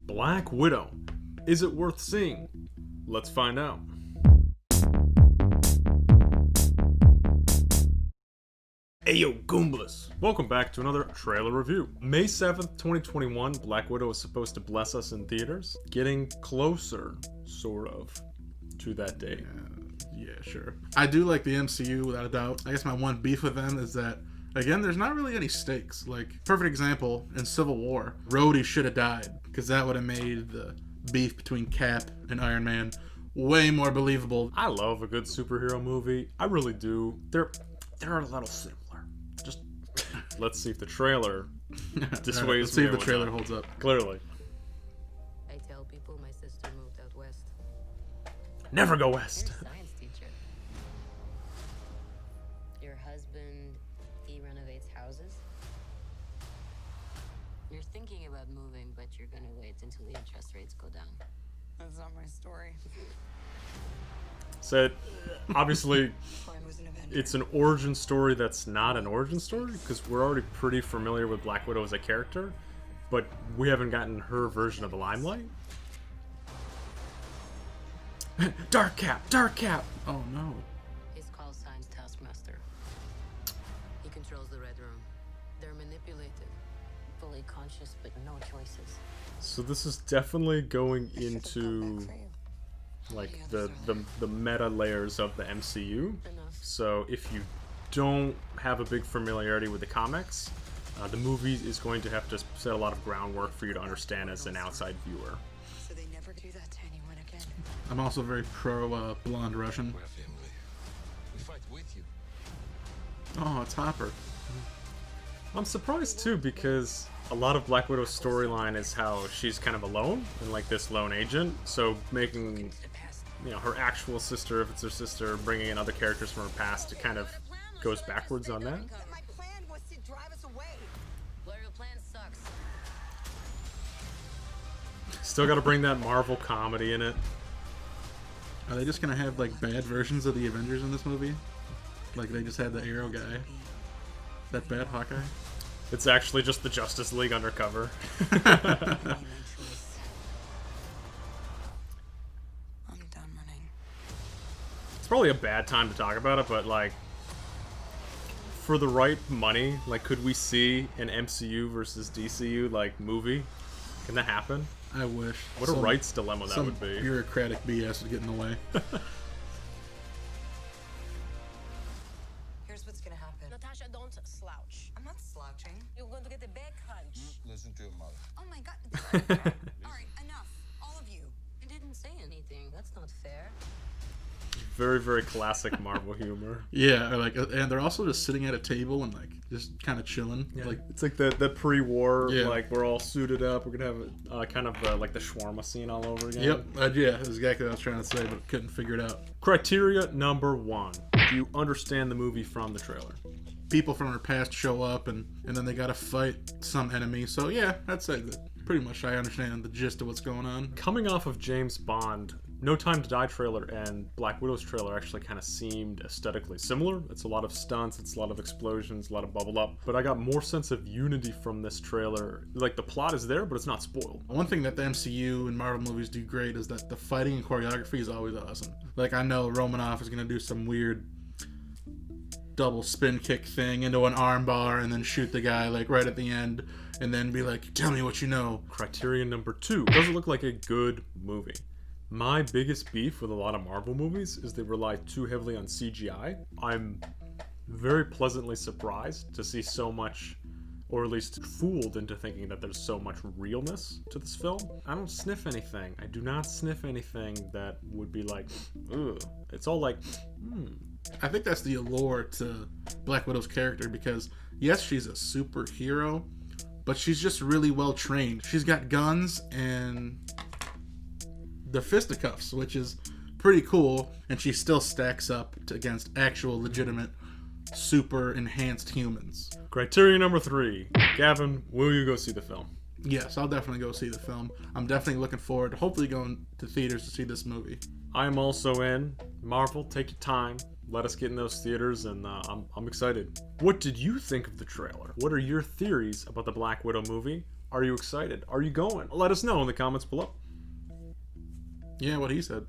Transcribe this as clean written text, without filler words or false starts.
Black Widow. Is it worth seeing? Let's find out. Ayo Goombas! Welcome back to another trailer review. May 7th, 2021, Black Widow is supposed to bless us in theaters. Getting closer, sort of, to that day. Yeah, sure. I do like the MCU without a doubt. I guess my one beef with them is that, again, there's not really any stakes. Like, perfect example, in Civil War, Rhodey should have died, because that would have made the beef between Cap and Iron Man way more believable. I love a good superhero movie. I really do. They're a little similar. Just let's see if the trailer dissuades me. Let's see if the or trailer not. holds up. Clearly. I tell people my sister moved out west. Never go west. You're a science teacher. Your husband, he renovates houses. You're thinking about moving, but you're gonna wait until the interest rates go down. That's not my story. Said, obviously, Mine was an event. it's an origin story that's not an origin story, because we're already pretty familiar with Black Widow as a character, but we haven't gotten her version of the limelight. Dark Cap! Dark Cap! Oh no. His call sign's Taskmaster. He controls the Red Room. They're manipulated. Fully conscious, but no choices. So this is definitely going into like the meta layers of the MCU. Enough. So if you don't have a big familiarity with the comics, the movie is going to have to set a lot of groundwork for you to understand as an outside viewer. So they never do that to anyone again. I'm also very pro blonde Russian. We're family. We fight with you. Oh, it's Hopper. I'm surprised too, because a lot of Black Widow's storyline is how she's kind of alone and like this lone agent. So making, you know, her actual sister, if it's her sister, bringing in other characters from her past, it kind of goes backwards on that. My plan was to drive us away. Well, your plan sucks. Still got to bring that Marvel comedy in it. Are they just gonna have like bad versions of the Avengers in this movie? Like they just had the Arrow guy, that bad Hawkeye. It's actually just the Justice League undercover. I'm done running. It's probably a bad time to talk about it, but like, for the right money, like, could we see an MCU versus DCU like movie? Can that happen? I wish. What a rights dilemma that some would be. bureaucratic BS would get in the way. Here's what's gonna happen. Natasha, don't slouch. I'm not slouching. You're going to get a back hunch. Listen to your mother. Oh my god. All right, enough. All of you. I didn't say anything. That's not fair. Very, very classic Marvel humor. Yeah, or like, and they're also just sitting at a table and like just kind of chilling. Yeah, Like, it's like the pre-war, Yeah. like we're all suited up. We're gonna have kind of like the shawarma scene all over again. yep, yeah, that's exactly what I was trying to say, but couldn't figure it out. Criteria number 1: do you understand the movie from the trailer? People from her past show up, and then they gotta fight some enemy. So yeah, I'd say that pretty much I understand the gist of what's going on. Coming off of James Bond, No Time to Die trailer and Black Widow's trailer actually kind of seemed aesthetically similar. It's a lot of stunts, it's a lot of explosions, a lot of bubble up. But I got more sense of unity from this trailer. Like, the plot is there, but it's not spoiled. One thing that the MCU and Marvel movies do great is that the fighting and choreography is always awesome. Like, I know Romanoff is gonna do some weird double spin kick thing into an arm bar and then shoot the guy like right at the end and then be like, tell me what you know. Criterion number 2: does it look like a good movie? My biggest beef with a lot of Marvel movies is they rely too heavily on CGI. I'm very pleasantly surprised to see so much, or at least fooled into thinking that there's so much realness to this film. I don't sniff anything. I do not sniff anything that would be like, ugh. It's all like, I think that's the allure to Black Widow's character because, yes, she's a superhero, but she's just really well trained. She's got guns and the fisticuffs, which is pretty cool, and she still stacks up against actual legitimate super enhanced humans. Criteria number 3: Gavin, will you go see the film? Yes, I'll definitely go see the film. I'm definitely looking forward to hopefully going to theaters to see this movie. I'm also in. Marvel, take your time. Let us get in those theaters, and I'm excited. What did you think of the trailer? What are your theories about the Black Widow movie? Are you excited? Are you going? Let us know in the comments below. Yeah, what he said.